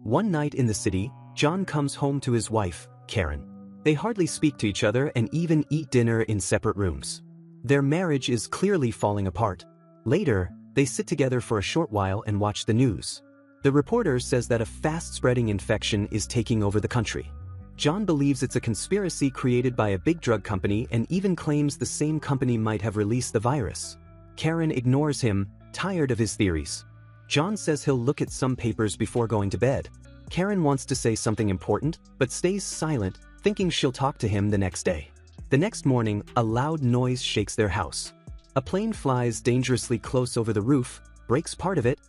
One night in the city, John comes home to his wife, Karen. They hardly speak to each other and even eat dinner in separate rooms. Their marriage is clearly falling apart. Later, they sit together for a short while and watch the news. The reporter says that a fast-spreading infection is taking over the country. John believes it's a conspiracy created by a big drug company and even claims the same company might have released the virus. Karen ignores him, tired of his theories. John says he'll look at some papers before going to bed. Karen wants to say something important, but stays silent, thinking she'll talk to him the next day. The next morning, a loud noise shakes their house. A plane flies dangerously close over the roof, breaks part of it.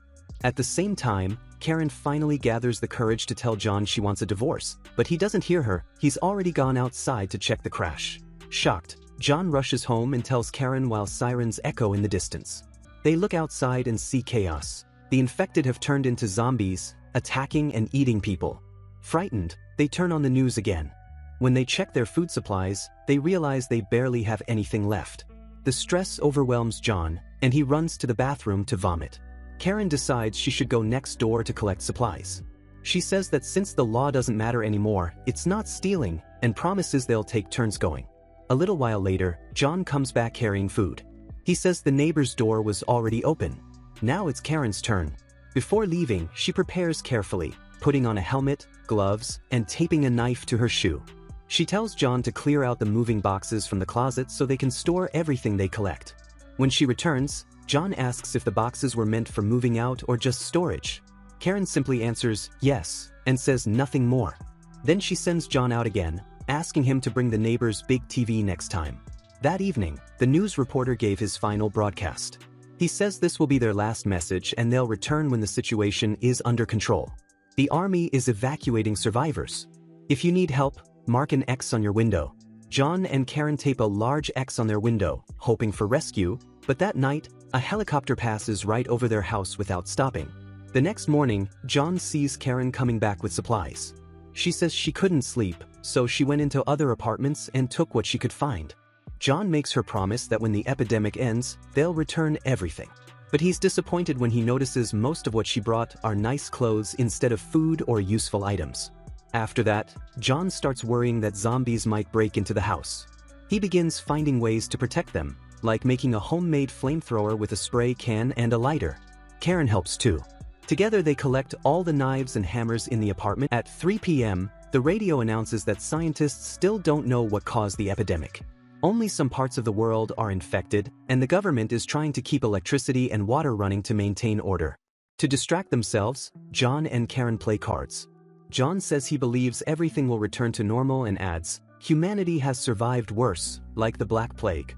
At the same time, Karen finally gathers the courage to tell John she wants a divorce, but he doesn't hear her. He's already gone outside to check the crash. Shocked, John rushes home and tells Karen while sirens echo in the distance. They look outside and see chaos. The infected have turned into zombies, attacking and eating people. Frightened, they turn on the news again. When they check their food supplies, they realize they barely have anything left. The stress overwhelms John, and he runs to the bathroom to vomit. Karen decides she should go next door to collect supplies. She says that since the law doesn't matter anymore, it's not stealing, and promises they'll take turns going. A little while later, John comes back carrying food. He says the neighbor's door was already open. Now it's Karen's turn. Before leaving, she prepares carefully, putting on a helmet, gloves, and taping a knife to her shoe. She tells John to clear out the moving boxes from the closet so they can store everything they collect. When she returns, John asks if the boxes were meant for moving out or just storage. Karen simply answers yes, and says nothing more. Then she sends John out again, asking him to bring the neighbor's big TV next time. That evening, the news reporter gave his final broadcast. He says this will be their last message and they'll return when the situation is under control. The army is evacuating survivors. If you need help, mark an X on your window. John and Karen tape a large X on their window, hoping for rescue, but that night, a helicopter passes right over their house without stopping. The next morning, John sees Karen coming back with supplies. She says she couldn't sleep, so she went into other apartments and took what she could find. John makes her promise that when the epidemic ends, they'll return everything. But he's disappointed when he notices most of what she brought are nice clothes instead of food or useful items. After that, John starts worrying that zombies might break into the house. He begins finding ways to protect them, like making a homemade flamethrower with a spray can and a lighter. Karen helps too. Together they collect all the knives and hammers in the apartment. At 3 p.m., the radio announces that scientists still don't know what caused the epidemic. Only some parts of the world are infected, and the government is trying to keep electricity and water running to maintain order. To distract themselves, John and Karen play cards. John says he believes everything will return to normal and adds, humanity has survived worse, like the Black Plague.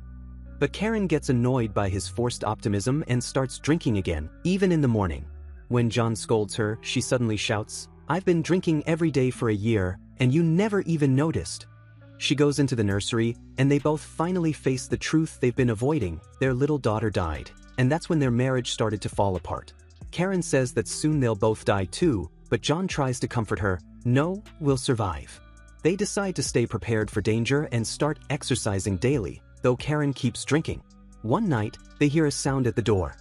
But Karen gets annoyed by his forced optimism and starts drinking again, even in the morning. When John scolds her, she suddenly shouts, "I've been drinking every day for a year, and you never even noticed." She goes into the nursery, and they both finally face the truth they've been avoiding. Their little daughter died, and that's when their marriage started to fall apart. Karen says that soon they'll both die too, but John tries to comfort her. "No, we'll survive." They decide to stay prepared for danger and start exercising daily, though Karen keeps drinking. One night, they hear a sound at the door.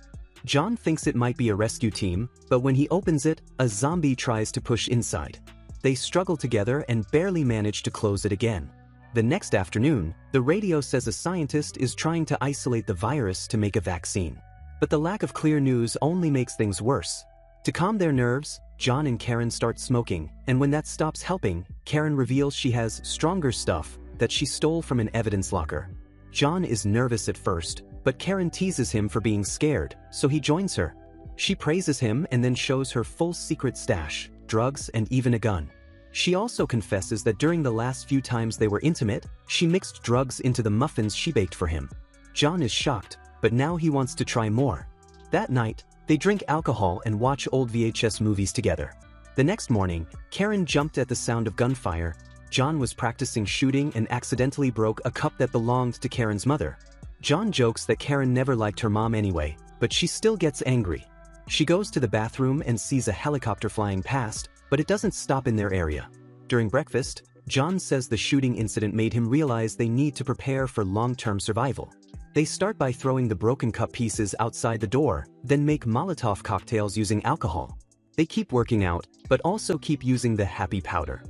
John thinks it might be a rescue team, but when he opens it, a zombie tries to push inside. They struggle together and barely manage to close it again. The next afternoon, the radio says a scientist is trying to isolate the virus to make a vaccine. But the lack of clear news only makes things worse. To calm their nerves, John and Karen start smoking, and when that stops helping, Karen reveals she has stronger stuff that she stole from an evidence locker. John is nervous at first, but Karen teases him for being scared, so he joins her. She praises him and then shows her full secret stash, drugs and even a gun. She also confesses that during the last few times they were intimate, she mixed drugs into the muffins she baked for him. John is shocked, but now he wants to try more. That night, they drink alcohol and watch old VHS movies together. The next morning, Karen jumped at the sound of gunfire. John was practicing shooting and accidentally broke a cup that belonged to Karen's mother. John jokes that Karen never liked her mom anyway, but she still gets angry. She goes to the bathroom and sees a helicopter flying past, but it doesn't stop in their area. During breakfast, John says the shooting incident made him realize they need to prepare for long-term survival. They start by throwing the broken cup pieces outside the door, then make Molotov cocktails using alcohol. They keep working out, but also keep using the happy powder.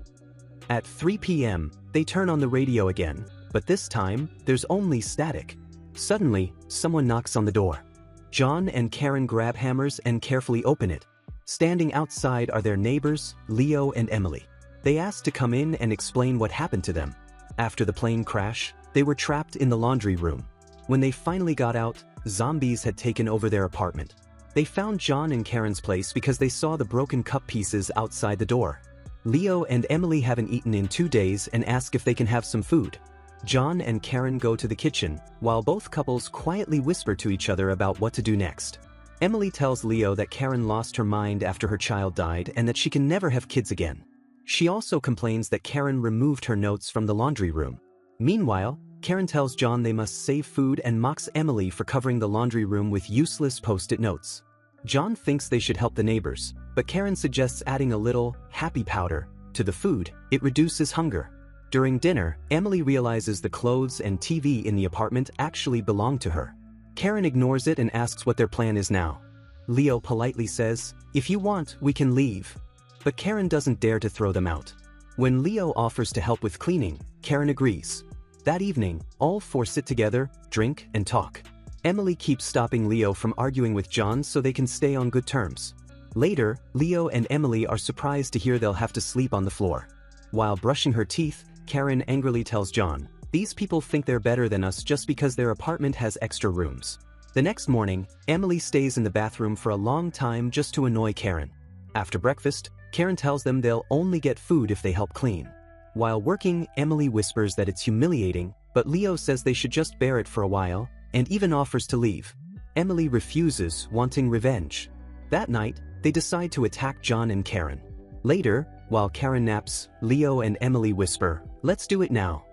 At 3 p.m., they turn on the radio again, but this time, there's only static. Suddenly, someone knocks on the door. John and Karen grab hammers and carefully open it. Standing outside are their neighbors, Leo and Emily. They ask to come in and explain what happened to them. After the plane crash, they were trapped in the laundry room. When they finally got out, zombies had taken over their apartment. They found John and Karen's place because they saw the broken cup pieces outside the door. Leo and Emily haven't eaten in 2 days and ask if they can have some food. John and Karen go to the kitchen, while both couples quietly whisper to each other about what to do next. Emily tells Leo that Karen lost her mind after her child died and that she can never have kids again. She also complains that Karen removed her notes from the laundry room. Meanwhile, Karen tells John they must save food and mocks Emily for covering the laundry room with useless post-it notes. John thinks they should help the neighbors, but Karen suggests adding a little happy powder to the food. It reduces hunger. During dinner, Emily realizes the clothes and TV in the apartment actually belong to her. Karen ignores it and asks what their plan is now. Leo politely says, "If you want, we can leave." But Karen doesn't dare to throw them out. When Leo offers to help with cleaning, Karen agrees. That evening, all four sit together, drink, and talk. Emily keeps stopping Leo from arguing with John so they can stay on good terms. Later, Leo and Emily are surprised to hear they'll have to sleep on the floor. While brushing her teeth, Karen angrily tells John, "These people think they're better than us just because their apartment has extra rooms." The next morning, Emily stays in the bathroom for a long time just to annoy Karen. After breakfast, Karen tells them they'll only get food if they help clean. While working, Emily whispers that it's humiliating, but Leo says they should just bear it for a while, and even offers to leave. Emily refuses, wanting revenge. That night, they decide to attack John and Karen. Later, while Karen naps, Leo and Emily whisper, "Let's do it now."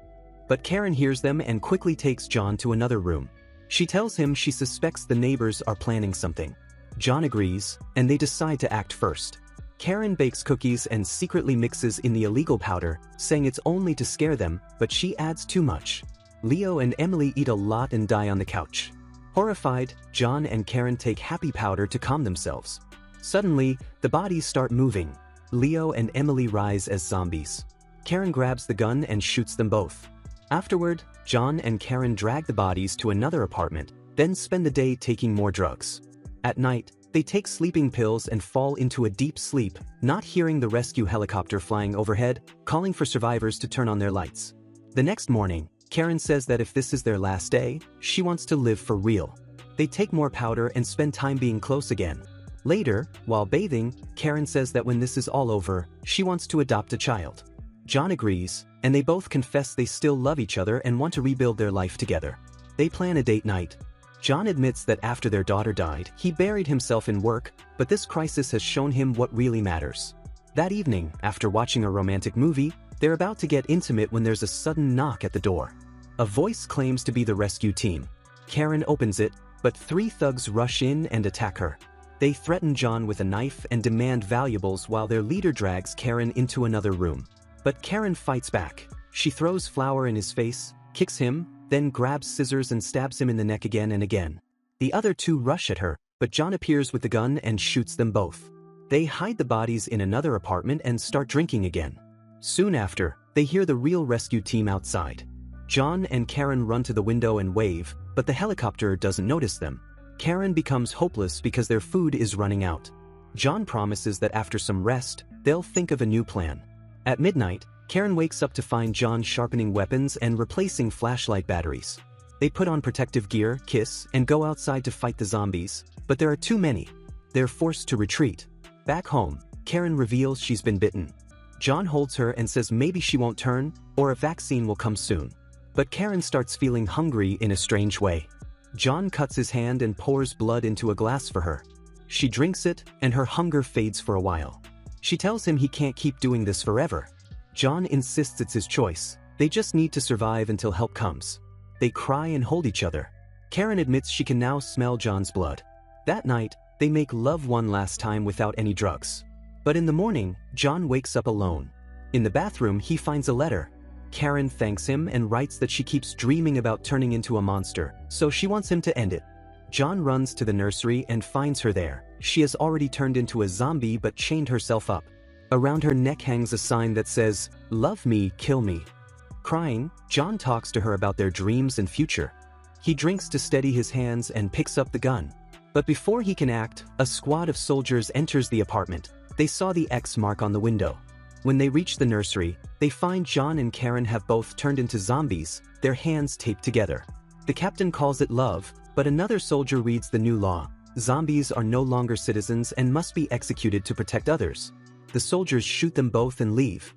But Karen hears them and quickly takes John to another room. She tells him she suspects the neighbors are planning something. John agrees, and they decide to act first. Karen bakes cookies and secretly mixes in the illegal powder, saying it's only to scare them, but she adds too much. Leo and Emily eat a lot and die on the couch. Horrified, John and Karen take happy powder to calm themselves. Suddenly, the bodies start moving. Leo and Emily rise as zombies. Karen grabs the gun and shoots them both. Afterward, John and Karen drag the bodies to another apartment, then spend the day taking more drugs. At night, they take sleeping pills and fall into a deep sleep, not hearing the rescue helicopter flying overhead, calling for survivors to turn on their lights. The next morning, Karen says that if this is their last day, she wants to live for real. They take more powder and spend time being close again. Later, while bathing, Karen says that when this is all over, she wants to adopt a child. John agrees, and they both confess they still love each other and want to rebuild their life together. They plan a date night. John admits that after their daughter died, he buried himself in work, but this crisis has shown him what really matters. That evening, after watching a romantic movie, they're about to get intimate when there's a sudden knock at the door. A voice claims to be the rescue team. Karen opens it, but 3 thugs rush in and attack her. They threaten John with a knife and demand valuables while their leader drags Karen into another room. But Karen fights back. She throws flour in his face, kicks him, then grabs scissors and stabs him in the neck again and again. The other 2 rush at her, but John appears with the gun and shoots them both. They hide the bodies in another apartment and start drinking again. Soon after, they hear the real rescue team outside. John and Karen run to the window and wave, but the helicopter doesn't notice them. Karen becomes hopeless because their food is running out. John promises that after some rest, they'll think of a new plan. At midnight, Karen wakes up to find John sharpening weapons and replacing flashlight batteries. They put on protective gear, kiss, and go outside to fight the zombies, but there are too many. They're forced to retreat. Back home, Karen reveals she's been bitten. John holds her and says maybe she won't turn, or a vaccine will come soon. But Karen starts feeling hungry in a strange way. John cuts his hand and pours blood into a glass for her. She drinks it, and her hunger fades for a while. She tells him he can't keep doing this forever. John insists it's his choice. They just need to survive until help comes. They cry and hold each other. Karen admits she can now smell John's blood. That night, they make love one last time without any drugs. But in the morning, John wakes up alone. In the bathroom, he finds a letter. Karen thanks him and writes that she keeps dreaming about turning into a monster, so she wants him to end it. John runs to the nursery and finds her there. She has already turned into a zombie but chained herself up. Around her neck hangs a sign that says, "Love me, kill me." Crying, John talks to her about their dreams and future. He drinks to steady his hands and picks up the gun. But before he can act, a squad of soldiers enters the apartment. They saw the X mark on the window. When they reach the nursery, they find John and Karen have both turned into zombies, their hands taped together. The captain calls it love, but another soldier reads the new law. Zombies are no longer citizens and must be executed to protect others. The soldiers shoot them both and leave.